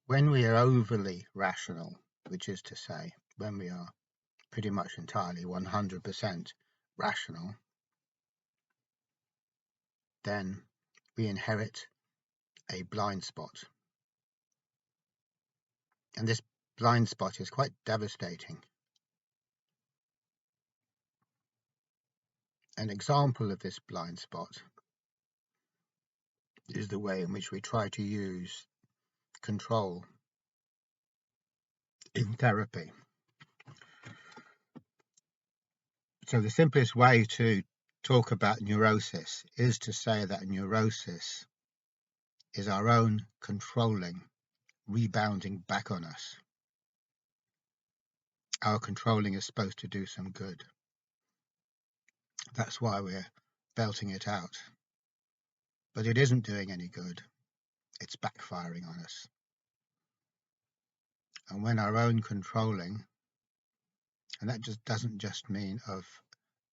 When we are overly rational, which is to say, when we are pretty much entirely 100% rational, then we inherit a blind spot. And this blind spot is quite devastating. An example of this blind spot is the way in which we try to use control in therapy. So the simplest way to talk about neurosis is to say that neurosis is our own controlling rebounding back on us. Our controlling is supposed to do some good. That's why we're belting it out. But it isn't doing any good. It's backfiring on us. And when our own controlling, and that just doesn't just mean of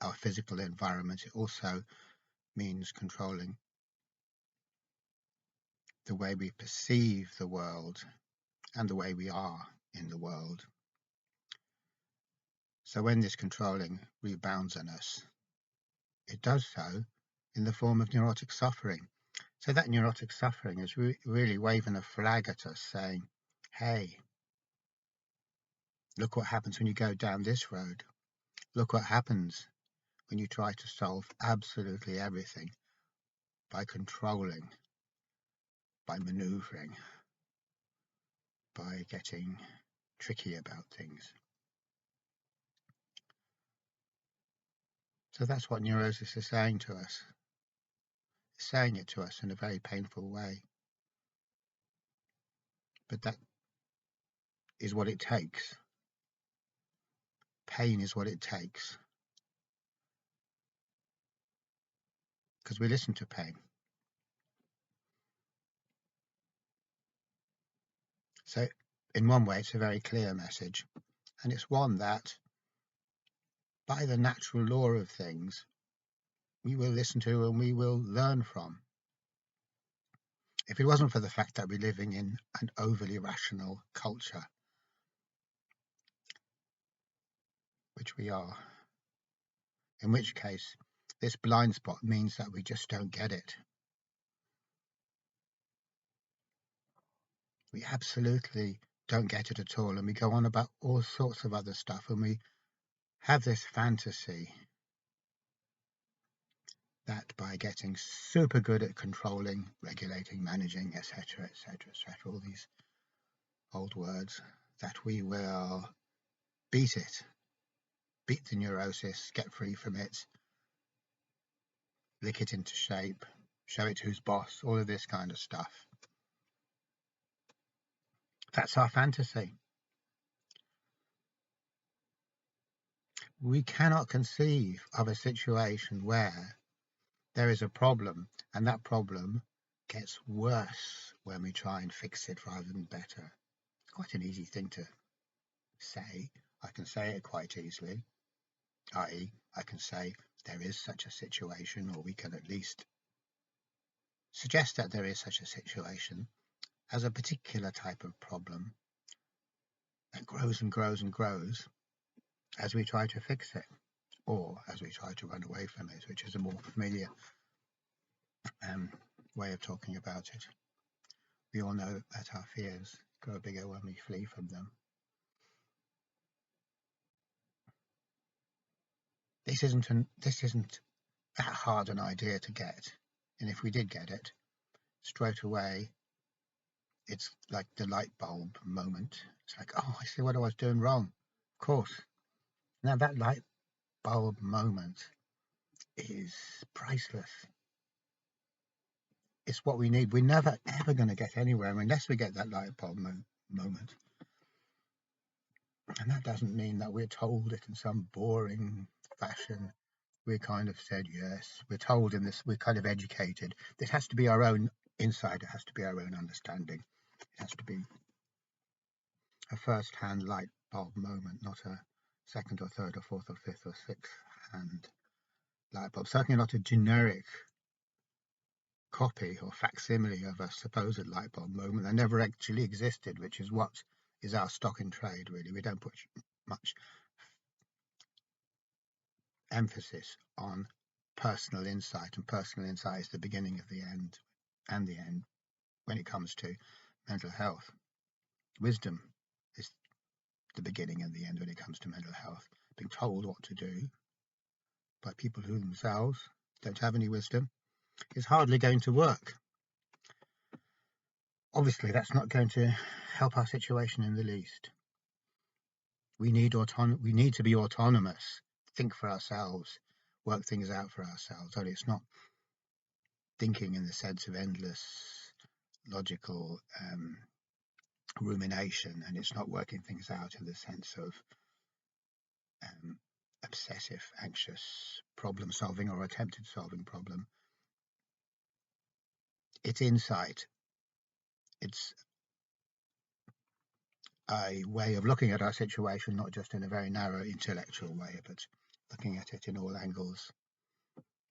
our physical environment, it also means controlling the way we perceive the world and the way we are in the world. So when this controlling rebounds on us, it does so in the form of neurotic suffering. So that neurotic suffering is really waving a flag at us saying, hey, look what happens when you go down this road. Look what happens when you try to solve absolutely everything by controlling, by maneuvering, by getting tricky about things. So that's what neurosis is saying to us. It's saying it to us in a very painful way. But that is what it takes. Pain is what it takes. Because we listen to pain. So in one way, it's a very clear message. And it's one that, by the natural law of things, we will listen to and we will learn from. If it wasn't for the fact that we're living in an overly rational culture, which we are, in which case this blind spot means that we just don't get it. We absolutely don't get it at all, and we go on about all sorts of other stuff, and we have this fantasy that by getting super good at controlling, regulating, managing, etc., etc., etc., all these old words, that we will beat it, beat the neurosis, get free from it, lick it into shape, show it who's boss, all of this kind of stuff. That's our fantasy. We cannot conceive of a situation where there is a problem and that problem gets worse when we try and fix it rather than better. It's quite an easy thing to say. I can say it quite easily, i.e. I can say there is such a situation, or we can at least suggest that there is such a situation as a particular type of problem that grows and grows and grows as we try to fix it, or as we try to run away from it, which is a more familiar way of talking about it. We all know that our fears grow bigger when we flee from them. This isn't that hard an idea to get, and if we did get it, straight away, it's like the light bulb moment. It's like, oh, I see what I was doing wrong. Of course. Now that light bulb moment is priceless. It's what we need. We're never ever going to get anywhere unless we get that light bulb moment. And that doesn't mean that we're told it in some boring fashion. We're kind of said yes. We're told in this. We're kind of educated. This has to be our own insight. It has to be our own understanding. It has to be a first-hand light bulb moment, not a second or third or fourth or fifth or sixth hand light bulb. Certainly not a generic copy or facsimile of a supposed light bulb moment that never actually existed, which is what is our stock in trade, really. We don't put much emphasis on personal insight, and personal insight is the beginning of the end and the end when it comes to mental health. Wisdom is the beginning and the end when it comes to mental health. Being told what to do by people who themselves don't have any wisdom is hardly going to work. Obviously, that's not going to help our situation in the least. We need to be autonomous, think for ourselves, work things out for ourselves. Only it's not thinking in the sense of endless logical rumination, and it's not working things out in the sense of obsessive, anxious problem solving or attempted solving problem. It's insight. It's a way of looking at our situation, not just in a very narrow intellectual way, but looking at it in all angles,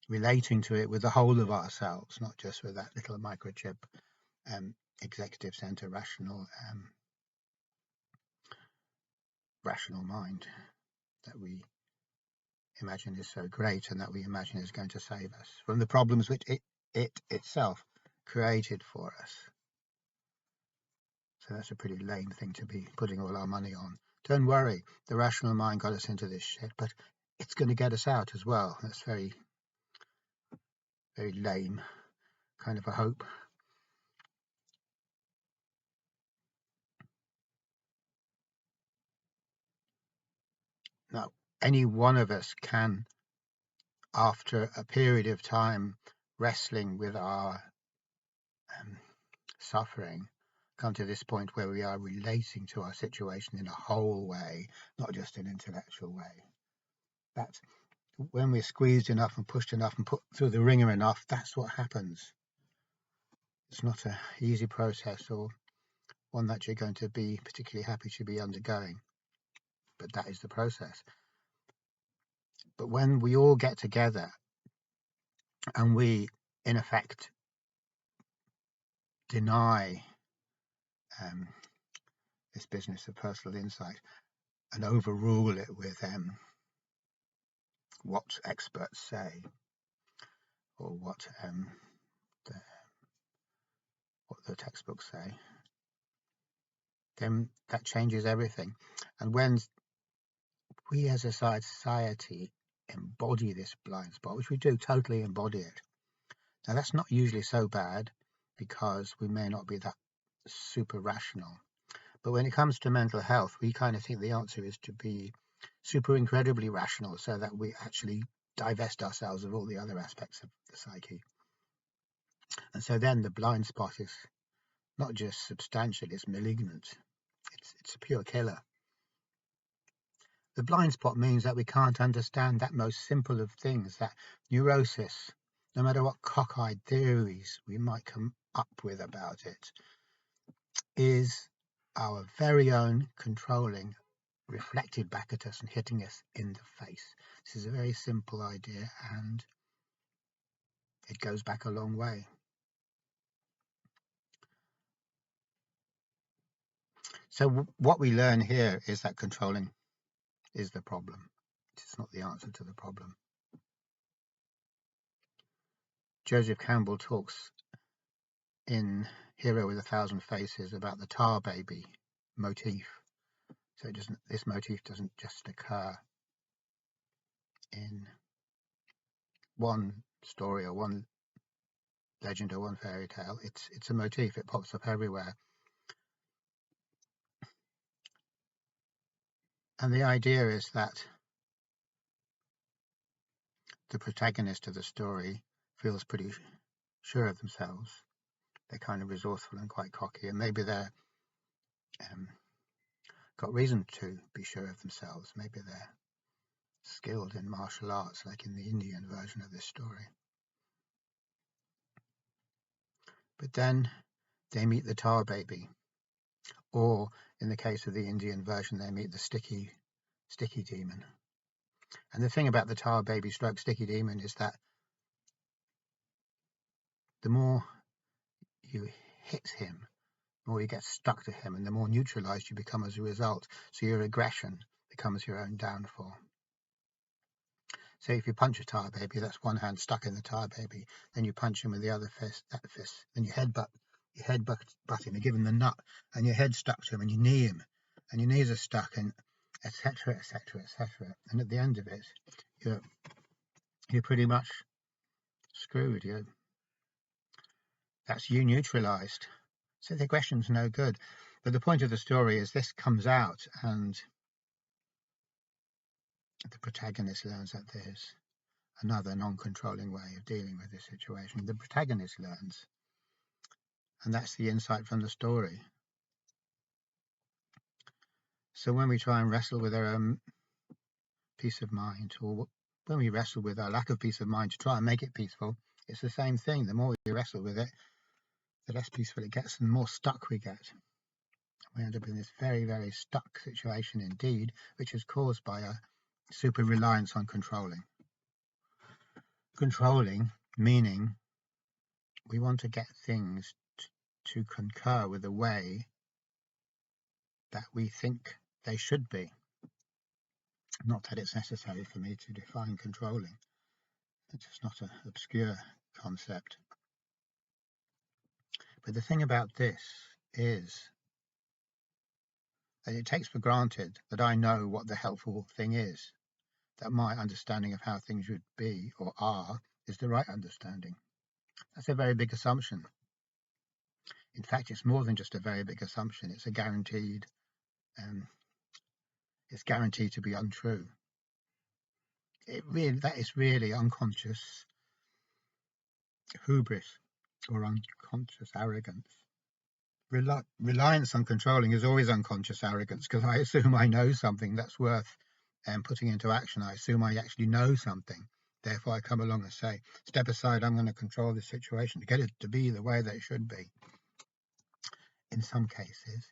relating to it with the whole of ourselves, not just with that little microchip executive center rational mind that we imagine is so great and that we imagine is going to save us from the problems which it itself created for us. So that's a pretty lame thing to be putting all our money on. Don't worry, the rational mind got us into this shit, but it's going to get us out as well. That's very, very lame kind of a hope. Now, any one of us can, after a period of time wrestling with our suffering, come to this point where we are relating to our situation in a whole way, not just an intellectual way. That when we're squeezed enough and pushed enough and put through the ringer enough, that's what happens. It's not an easy process or one that you're going to be particularly happy to be undergoing, but that is the process. But when we all get together and we, in effect, deny this business of personal insight and overrule it with what experts say or what the textbooks say, then that changes everything. And when we as a society embody this blind spot, which we do totally embody it, now that's not usually so bad because we may not be that super rational. But when it comes to mental health, we kind of think the answer is to be super incredibly rational so that we actually divest ourselves of all the other aspects of the psyche. And so then the blind spot is not just substantial, it's malignant. It's a pure killer. The blind spot means that we can't understand that most simple of things, that neurosis, no matter what cockeyed theories we might come up with about it, is our very own controlling reflected back at us and hitting us in the face. This is a very simple idea and it goes back a long way. So what we learn here is that controlling is the problem. It's not the answer to the problem. Joseph Campbell talks in Hero with a Thousand Faces about the tar baby motif. So this motif doesn't just occur in one story or one legend or one fairy tale. It's a motif. It pops up everywhere. And the idea is that the protagonist of the story feels pretty sure of themselves. They're kind of resourceful and quite cocky, and maybe they're got reason to be sure of themselves. Maybe they're skilled in martial arts, like in the Indian version of this story. But then they meet the tar baby, or in the case of the Indian version, they meet the sticky demon. And the thing about the tar baby stroke sticky demon is that the more you hit him, the more you get stuck to him, and the more neutralized you become as a result. So your aggression becomes your own downfall. So if you punch a tire baby, that's one hand stuck in the tire baby. Then you punch him with the other fist, that fist. Then you headbutt him, you give him the nut, and your head's stuck to him, and you knee him, and your knees are stuck, and etc., etc., etc. And at the end of it, you're pretty much screwed. That's you neutralized. So the aggression's no good. But the point of the story is this comes out, and the protagonist learns that there's another non-controlling way of dealing with this situation. The protagonist learns, and that's the insight from the story. So when we try and wrestle with our own peace of mind, or when we wrestle with our lack of peace of mind to try and make it peaceful, it's the same thing. The more we wrestle with it, the less peaceful it gets, and the more stuck we get. We end up in this very, very stuck situation indeed, which is caused by a super reliance on controlling. Controlling meaning we want to get things to concur with the way that we think they should be. Not that it's necessary for me to define controlling. It's just not an obscure concept. But the thing about this is that it takes for granted that I know what the helpful thing is, that my understanding of how things should be or are is the right understanding. That's a very big assumption. In fact, it's more than just a very big assumption. It's a guaranteed, it's guaranteed to be untrue. That is really unconscious hubris or unconscious arrogance. Reliance on controlling is always unconscious arrogance, because I assume I know something that's worth putting into action. I assume I actually know something. Therefore, I come along and say, step aside, I'm going to control this situation to get it to be the way that it should be. In some cases,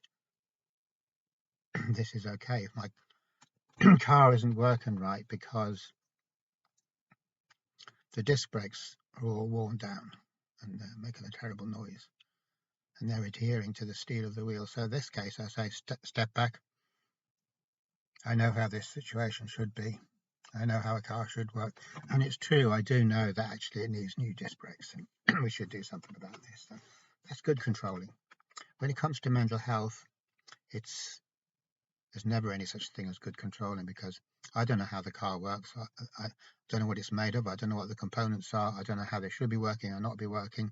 this is okay. If my car isn't working right because the disc brakes are all worn down and they're making a terrible noise, and they're adhering to the steel of the wheel. So in this case, I say, step back. I know how this situation should be. I know how a car should work. And it's true, I do know that actually it needs new disc brakes, and we should do something about this. So that's good controlling. When it comes to mental health, there's never any such thing as good controlling, because I don't know how the car works. I don't know what it's made of. I don't know what the components are. I don't know how they should be working or not be working.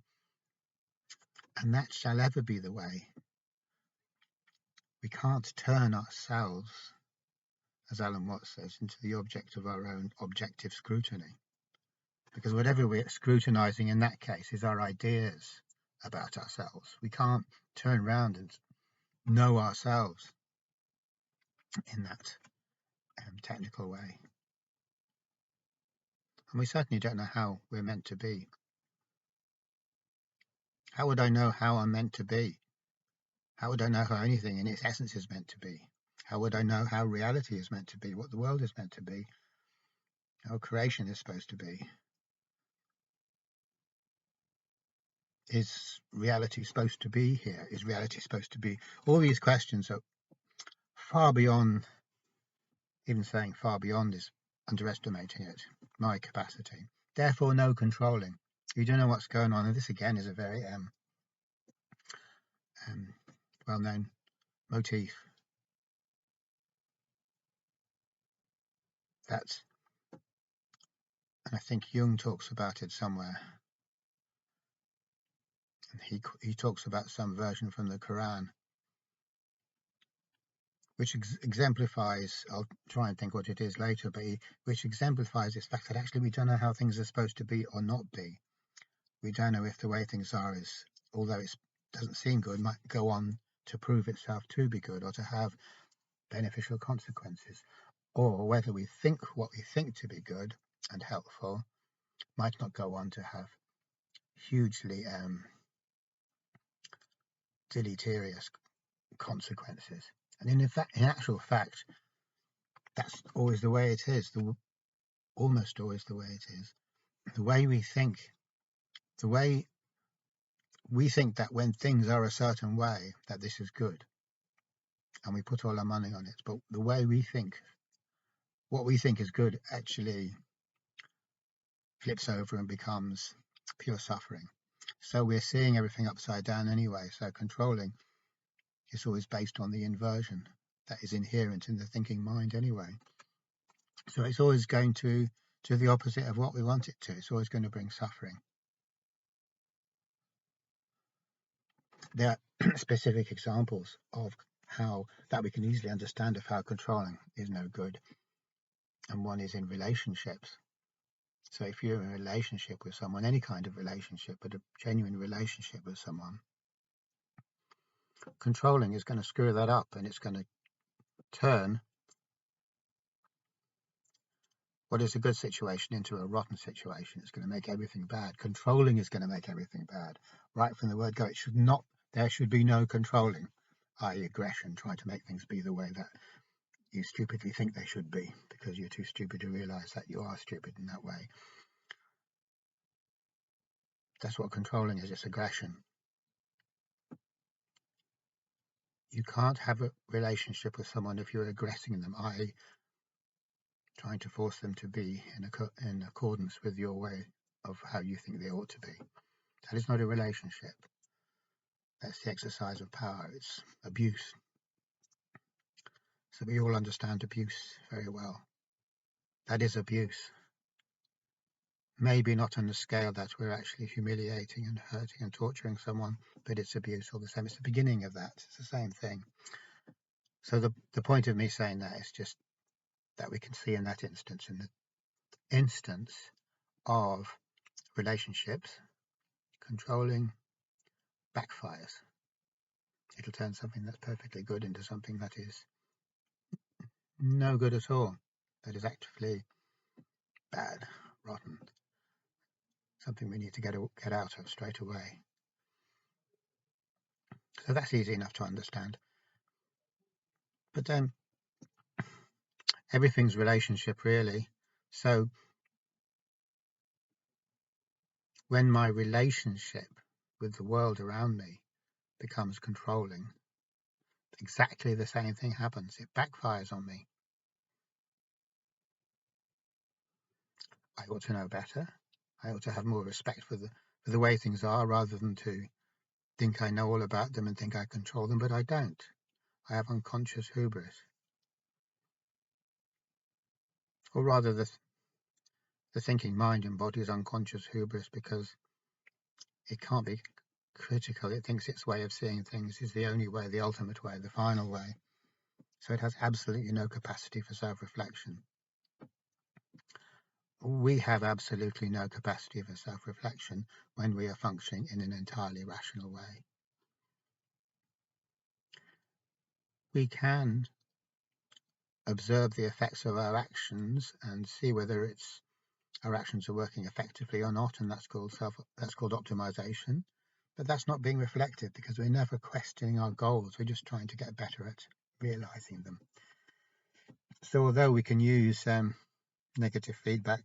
And that shall ever be the way. We can't turn ourselves, as Alan Watts says, into the object of our own objective scrutiny. Because whatever we're scrutinizing in that case is our ideas about ourselves. We can't turn around and know ourselves in that technical way. And we certainly don't know how we're meant to be. How would I know how I'm meant to be? How would I know how anything in its essence is meant to be? How would I know how reality is meant to be, what the world is meant to be, how creation is supposed to be? Is reality supposed to be here? Is reality supposed to be? All these questions are far beyond, even saying far beyond is underestimating it, my capacity. Therefore, no controlling. You don't know what's going on. And this again is a very well-known motif. And I think Jung talks about it somewhere. And he talks about some version from the Quran, which exemplifies, I'll try and think what it is later, but which exemplifies this fact that actually we don't know how things are supposed to be or not be. We don't know if the way things are is, although it doesn't seem good, might go on to prove itself to be good or to have beneficial consequences, or whether we think what we think to be good and helpful might not go on to have hugely deleterious consequences. And in actual fact, that's always the way it is, almost always the way it is. The way we think, the way we think that when things are a certain way, that this is good, and we put all our money on it. But the way we think, what we think is good, actually flips over and becomes pure suffering. So we're seeing everything upside down anyway. So controlling is always based on the inversion that is inherent in the thinking mind anyway. So it's always going to do the opposite of what we want it to. It's always going to bring suffering. There are specific examples of how that we can easily understand of how controlling is no good. And one is in relationships. So if you're in a relationship with someone, any kind of relationship, but a genuine relationship with someone, controlling is going to screw that up, and it's going to turn what is a good situation into a rotten situation. It's going to make everything bad. Controlling is going to make everything bad. Right from the word go, there should be no controlling, i.e. aggression, trying to make things be the way that you stupidly think they should be, because you're too stupid to realize that you are stupid in that way. That's what controlling is. It's aggression. You can't have a relationship with someone if you're aggressing them, i.e. trying to force them to be in accordance with your way of how you think they ought to be. That is not a relationship. That's the exercise of power. It's abuse. So we all understand abuse very well. That is abuse. Maybe not on the scale that we're actually humiliating and hurting and torturing someone, but it's abuse all the same. It's the beginning of that. It's the same thing. So the point of me saying that is just that we can see in that instance, in the instance of relationships, controlling backfires. It'll turn something that's perfectly good into something that is no good at all, that is actively bad, rotten, something we need to get out of straight away. So that's easy enough to understand. But then everything's relationship, really. So when my relationship with the world around me becomes controlling, exactly the same thing happens. It backfires on me. I ought to know better. I ought to have more respect for the way things are, rather than to think I know all about them and think I control them, but I don't. I have unconscious hubris. Or rather, the thinking mind embodies unconscious hubris because it can't be critical. It thinks its way of seeing things is the only way, the ultimate way, the final way. So it has absolutely no capacity for self-reflection. We have absolutely no capacity for self-reflection when we are functioning in an entirely rational way. We can observe the effects of our actions and see whether our actions are working effectively or not, and that's called optimization. But that's not being reflective, because we're never questioning our goals. We're just trying to get better at realizing them. So although we can use negative feedback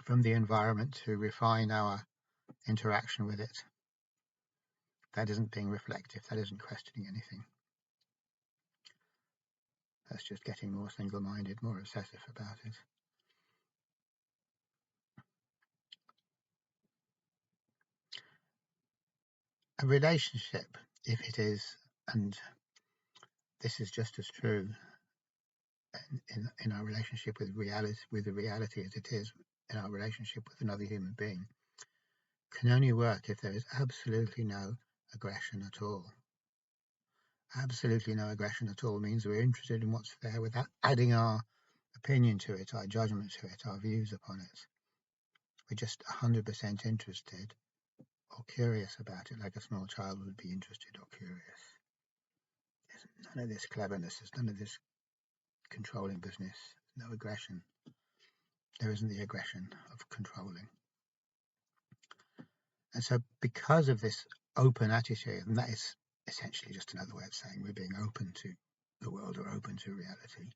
from the environment to refine our interaction with it, that isn't being reflective. That isn't questioning anything. That's just getting more single-minded, more obsessive about it. A relationship, if it is, and this is just as true in our relationship with the reality as it is in our relationship with another human being, can only work if there is absolutely no aggression at all. Absolutely no aggression at all means we're interested in what's there without adding our opinion to it, our judgment to it, our views upon it. We're just 100% interested or curious about it, like a small child would be interested or curious. There's none of this cleverness, there's none of this controlling business, no aggression. There isn't the aggression of controlling. And so because of this open attitude, and that is essentially just another way of saying we're being open to the world, or open to reality,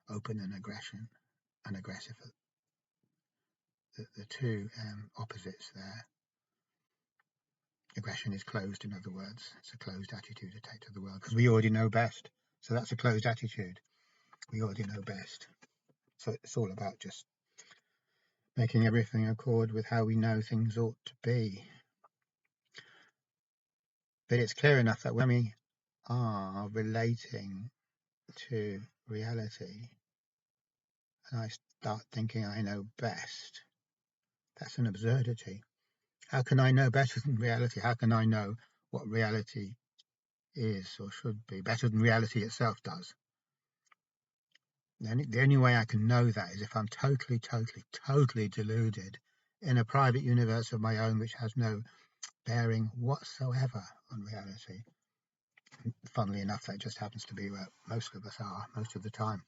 open and aggression and aggressive, the two opposites there. Aggression is closed, in other words. It's a closed attitude to take to the world because we already know best. So that's a closed attitude. We already know best. So it's all about just making everything accord with how we know things ought to be. But it's clear enough that when we are relating to reality and I start thinking I know best, that's an absurdity. How can I know better than reality? How can I know what reality is or should be better than reality itself does? The only way I can know that is if I'm totally deluded in a private universe of my own which has no bearing whatsoever on reality. Funnily enough, that just happens to be where most of us are most of the time.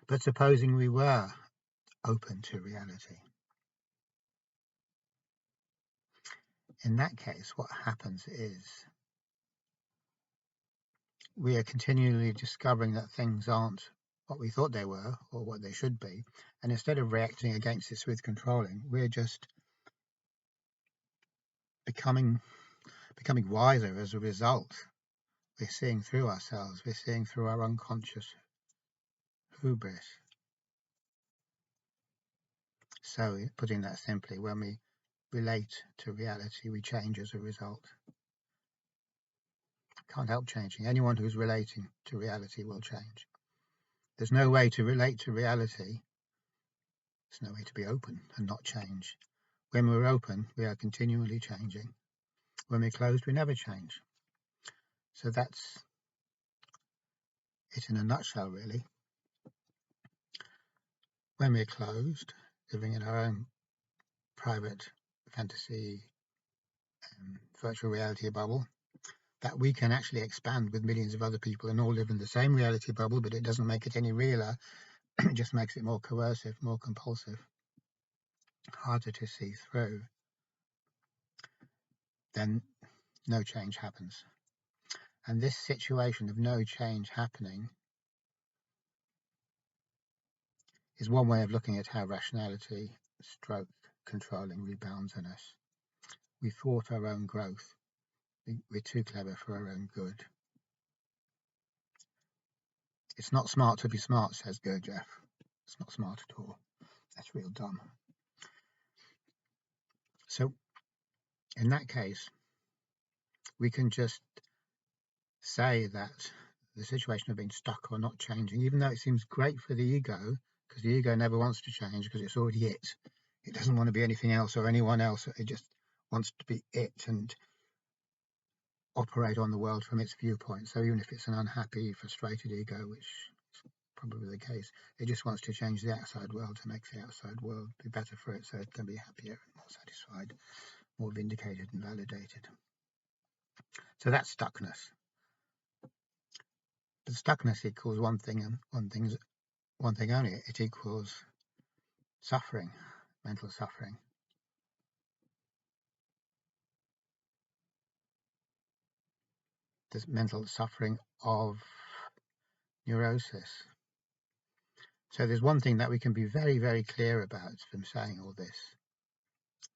But supposing we were open to reality, in that case, what happens is we are continually discovering that things aren't what we thought they were or what they should be. And instead of reacting against this with controlling, we're just becoming wiser as a result. We're seeing through ourselves. We're seeing through our unconscious hubris. So, putting that simply, when we relate to reality, we change as a result. Can't help changing. Anyone who's relating to reality will change. There's no way to relate to reality. There's no way to be open and not change. When we're open, we are continually changing. When we're closed, we never change. So that's it in a nutshell, really. When we're closed, living in our own private fantasy virtual reality bubble, that we can actually expand with millions of other people and all live in the same reality bubble, but it doesn't make it any realer. It just makes it more coercive, more compulsive, harder to see through. Then no change happens. And this situation of no change happening is one way of looking at how rationality, stroke controlling, rebounds on us. We thwart our own growth. We're too clever for our own good. It's not smart to be smart, says Gurdjieff. It's not smart at all. That's real dumb. So in that case, we can just say that the situation of being stuck or not changing, even though it seems great for the ego, because the ego never wants to change because it's already it. It doesn't want to be anything else or anyone else. It just wants to be it and operate on the world from its viewpoint. So even if it's an unhappy, frustrated ego, which is probably the case, it just wants to change the outside world to make the outside world be better for it so it can be happier and more satisfied, more vindicated and validated. So that's stuckness. But stuckness equals one thing and one thing only. It equals suffering, mental suffering. This mental suffering of neurosis. So there's one thing that we can be very, very clear about from saying all this.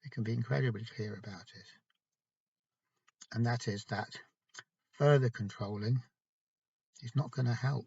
We can be incredibly clear about it. And that is that further controlling is not going to help.